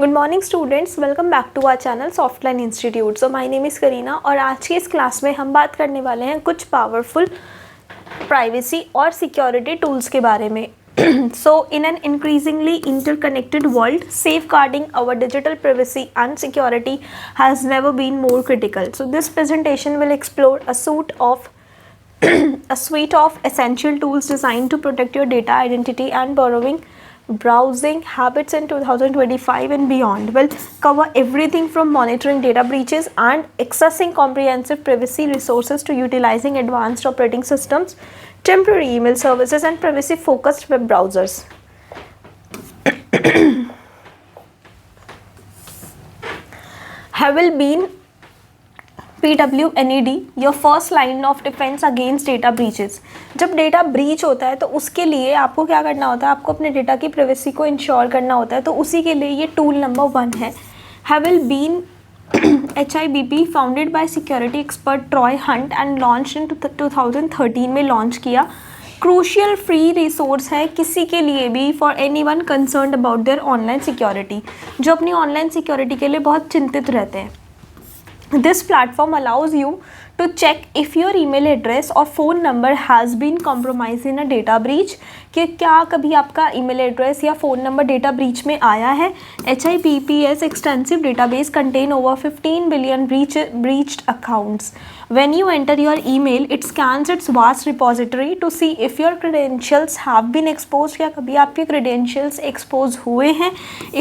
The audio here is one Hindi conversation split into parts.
Good morning students, welcome back to our channel Softline institute. So my name is Kareena और आज की इस क्लास में हम बात करने वाले हैं कुछ पावरफुल प्राइवेसी और सिक्योरिटी टूल्स के बारे में। So in an increasingly interconnected world, safeguarding our digital privacy and security has never been more critical. So this presentation will explore a suite of essential tools designed to protect your data, identity and browsing habits in 2025 and beyond. Will cover everything from monitoring data breaches and accessing comprehensive privacy resources to utilizing advanced operating systems, temporary email services and privacy focused web browsers. Have been PWNED your first line of defence against data breaches. जब डेटा ब्रीच होता है तो उसके लिए आपको क्या करना होता है, आपको अपने डेटा की प्राइवेसी को इंश्योर करना होता है। तो उसी के लिए ये टूल नंबर 1 है। Have I been HIBP founded by security expert Troy Hunt and launch in 2013 में लॉन्च किया। क्रूशियल फ्री रिसोर्स है किसी के लिए भी, for anyone concerned about their online security, जो अपनी ऑनलाइन सिक्योरिटी के लिए बहुत चिंतित रहते हैं। This platform allows you to check if your email address or phone number has been compromised in a data breach, कि क्या कभी आपका email address या phone number data breach में आया है। HIBP's extensive database contain over 15 billion breached accounts. When you enter your email, it scans its vast repository to see if your credentials have been exposed, क्या कभी आपके credentials expose हुए हैं।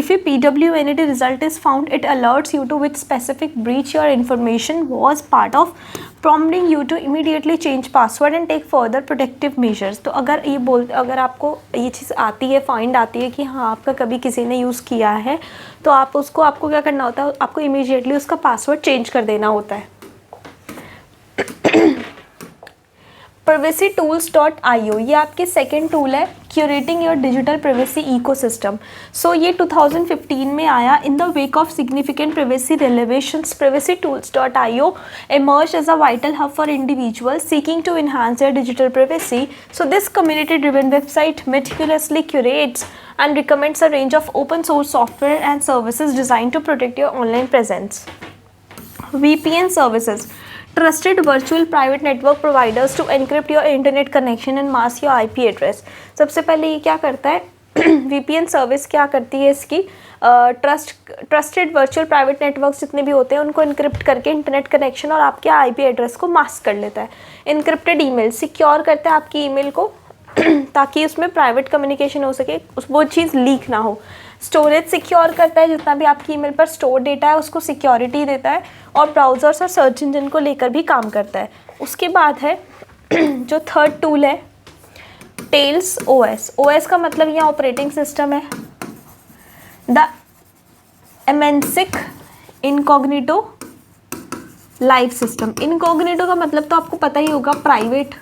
If a PWNED result is found, it alerts you to which specific breach your information was part of, prompting you to immediately change password and take further protective measures. तो अगर आपको ये चीज़ आती है, फाइंड आती है कि हाँ आपका कभी किसी ने यूज़ किया है, तो आपको क्या करना होता है, आपको इमीडिएटली उसका पासवर्ड चेंज कर देना होता है। privacytools.io ये आपके सेकेंड टूल है, curating your digital privacy ecosystem. So ये 2015 में आया in the wake of significant privacy revelations. privacytools.io emerged as a vital hub for individuals seeking to enhance their digital privacy. So this community-driven website meticulously curates and recommends a range of open source software and services designed to protect your online presence. VPN services, trusted virtual private network providers to encrypt your internet connection and mask your IP address. सबसे पहले ये क्या करता है VPN सर्विस क्या करती है इसकी, ट्रस्टेड वर्चुअल प्राइवेट नेटवर्क्स जितने भी होते हैं उनको इनक्रिप्ट करके इंटरनेट कनेक्शन और आपके IP एड्रेस को मास्क कर लेता है। इनक्रिप्टेड ईमेल सिक्योर करता है आपकी ईमेल को ताकि उसमें प्राइवेट कम्युनिकेशन हो सके, वो चीज़ लीक ना हो। स्टोरेज सिक्योर करता है, जितना भी आपकी ईमेल पर स्टोर डेटा है उसको सिक्योरिटी देता है, और ब्राउज़र्स और सर्च इंजन को लेकर भी काम करता है। उसके बाद है जो थर्ड टूल है टेल्स OS। OS का मतलब यहाँ ऑपरेटिंग सिस्टम है। The amnesic incognito live system. Incognito का मतलब तो आपको पता ही होगा, प्राइवेट।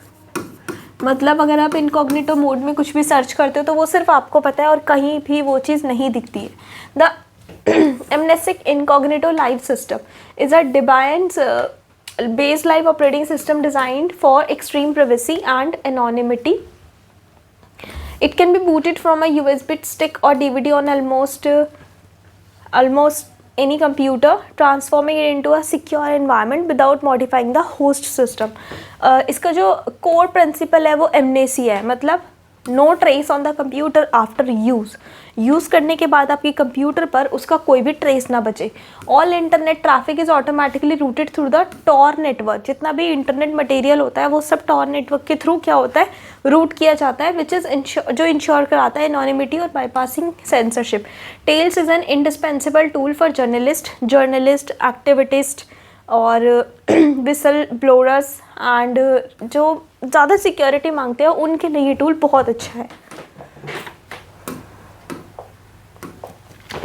मतलब अगर आप इनकॉग्निटो मोड में कुछ भी सर्च करते हो तो वो सिर्फ आपको पता है और कहीं भी वो चीज़ नहीं दिखती है। The amnesic incognito live system is a Debian based live operating system designed for extreme privacy and anonymity. It can be booted from a USB stick or DVD on almost any computer, transforming it into a secure environment without modifying the host system. इसका जो core principle है वो एमनेसी है, मतलब no trace on the computer after use करने के बाद आपकी कंप्यूटर पर उसका कोई भी ट्रेस ना बचे। All internet traffic is automatically routed through the Tor network. जितना भी इंटरनेट मटेरियल होता है वो सब टॉर नेटवर्क के थ्रू क्या होता है, रूट किया जाता है, विच इज़ जो इंश्योर कराता है एनोनिमिटी और bypassing censorship. Tails is an indispensable tool for journalist activist और विसल ब्लोअर्स एंड जो ज़्यादा सिक्योरिटी मांगते हैं उनके लिए ये टूल बहुत अच्छा है.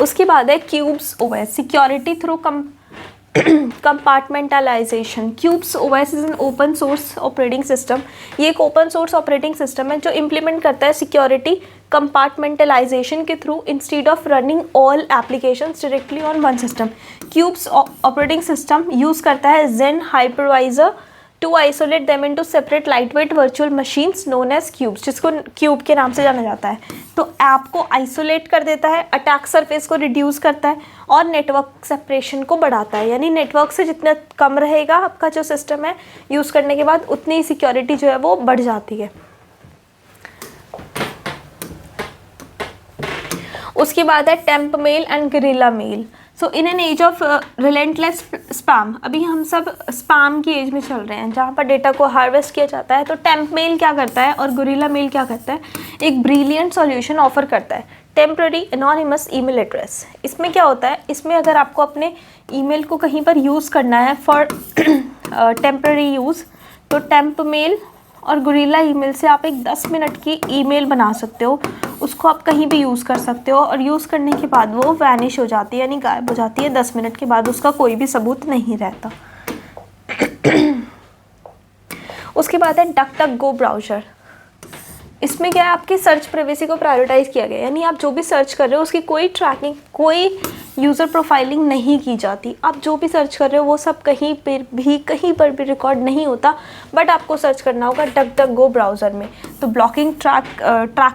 उसके बाद है cubes OS, security through compartmentalisation. Cubes OS is an open source operating system. ये एक ओपन सोर्स ऑपरेटिंग सिस्टम है जो इम्प्लीमेंट करता है सिक्योरिटी कंपार्टमेंटलाइजेशन के through instead of running all applications directly on one system. Qubes operating system use करता है Xen hypervisor to isolate them into separate lightweight virtual machines known as Qubes, जिसको क्यूब के नाम से जाना जाता है। तो ऐप को आइसोलेट कर देता है, अटैक सरफेस को रिड्यूस करता है और नेटवर्क सेपरेशन को बढ़ाता है, यानी नेटवर्क से जितना कम रहेगा आपका जो सिस्टम है यूज़ करने के बाद, उतनी सिक्योरिटी जो है वो बढ़ जाती है। उसके बाद है Temp Mail and Guerrilla Mail. So in an age of relentless spam, अभी हम सब स्पैम की एज में चल रहे हैं जहाँ पर डेटा को हार्वेस्ट किया जाता है। तो टेम्प मेल क्या करता है और गुरिल्ला मेल क्या करता है, एक ब्रिलियंट सॉल्यूशन ऑफर करता है, टेम्पररी एनोनिमस ईमेल एड्रेस। इसमें क्या होता है, इसमें अगर आपको अपने ईमेल को कहीं पर यूज़ करना है फॉर टेम्पररी यूज़, तो टेम्प मेल और गुरिल्ला ईमेल से आप एक 10 मिनट की ईमेल बना सकते हो, उसको आप कहीं भी यूज़ कर सकते हो और यूज़ करने के बाद वो वैनिश हो जाती है, यानी गायब हो जाती है। 10 मिनट के बाद उसका कोई भी सबूत नहीं रहता। उसके बाद है डक डक गो ब्राउज़र। इसमें क्या है, आपकी सर्च प्राइवेसी को प्रायोरिटाइज किया गया, यानी आप जो भी सर्च कर रहे हो उसकी कोई ट्रैकिंग, कोई यूज़र प्रोफाइलिंग नहीं की जाती। आप जो भी सर्च कर रहे हो वो सब कहीं पर भी रिकॉर्ड नहीं होता, बट आपको सर्च करना होगा डक डक गो ब्राउज़र में। तो ब्लॉकिंग ट्रैक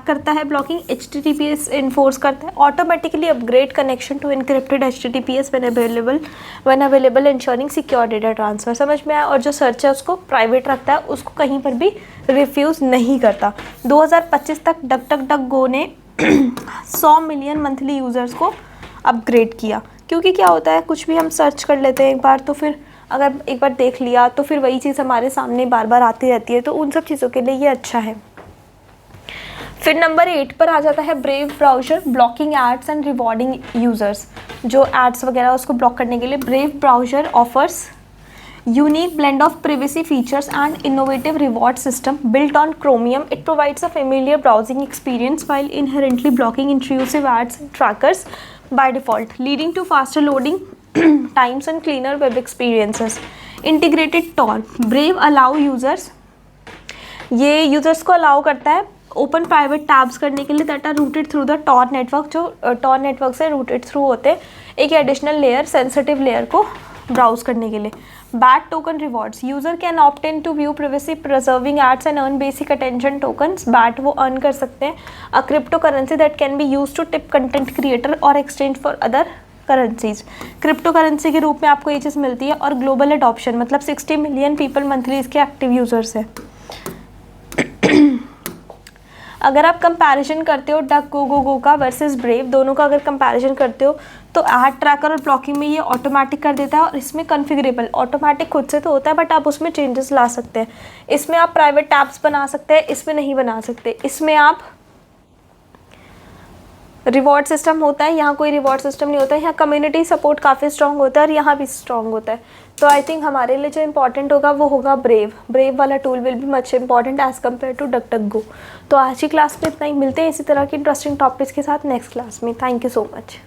करता है, ब्लॉकिंग HTTPS इन्फोर्स करता है, automatically upgrade connection to encrypted HTTPS when available ensuring secure data transfer. समझ में आया। और जो सर्च है उसको प्राइवेट रखता है, उसको कहीं पर भी रिफ्यूज़ नहीं करता। 2025 तक डक डक गो ने 100 मिलियन मंथली यूज़र्स को अपग्रेड किया। क्योंकि क्या होता है, कुछ भी हम सर्च कर लेते हैं एक बार, तो फिर अगर एक बार देख लिया तो फिर वही चीज़ हमारे सामने बार बार आती रहती है, तो उन सब चीज़ों के लिए ये अच्छा है। फिर नंबर 8 पर आ जाता है Brave browser, blocking ads and rewarding users. जो एड्स वगैरह उसको ब्लॉक करने के लिए Brave browser offers unique blend of privacy features and innovative reward system built on Chromium. It provides a familiar browsing experience while inherently blocking intrusive ads and trackers by default, leading to faster loading times and cleaner web experiences. Integrated Tor. Brave allow users, ये यूज़र्स को अलाउ करता है ओपन प्राइवेट टैब्स करने के लिए that are routed through the Tor network, जो टॉर नेटवर्क से रूटेड थ्रू होते हैं, एक एडिशनल लेयर, सेंसिटिव लेयर को ब्राउज करने के लिए। BAT token rewards, user can opt in to view privacy preserving ads and earn basic attention tokens. BAT वो अर्न कर सकते हैं, a cryptocurrency that can be use to tip content creator और exchange for other currencies. Crypto currency के रूप में आपको ये चीज़ मिलती है। और ग्लोबल एडॉप्शन, मतलब 60 मिलियन पीपल मंथली इसके एक्टिव यूजर्स हैं। अगर आप कंपैरिजन करते हो डक गो का वर्सेस ब्रेव, दोनों का अगर कंपैरिजन करते हो तो ऐड ट्रैकर और ब्लॉकिंग में ये ऑटोमेटिक कर देता है, और इसमें कॉन्फ़िगरेबल, ऑटोमेटिक खुद से तो होता है बट आप उसमें चेंजेस ला सकते हैं। इसमें आप प्राइवेट टैब्स बना सकते हैं, इसमें नहीं बना सकते। इसमें आप रिवॉर्ड सिस्टम होता है, यहाँ कोई रिवॉर्ड सिस्टम नहीं होता है। यहाँ कम्युनिटी सपोर्ट काफ़ी स्ट्रॉन्ग होता है और यहाँ भी स्ट्रॉन्ग होता है। तो आई थिंक हमारे लिए जो इंपॉर्टेंट होगा वो होगा ब्रेव वाला tool will be much important as compare to DuckDuckGo. तो आज की क्लास में इतना ही, मिलते हैं इसी तरह की इंटरेस्टिंग टॉपिक्स के साथ नेक्स्ट क्लास में। Thank you so much.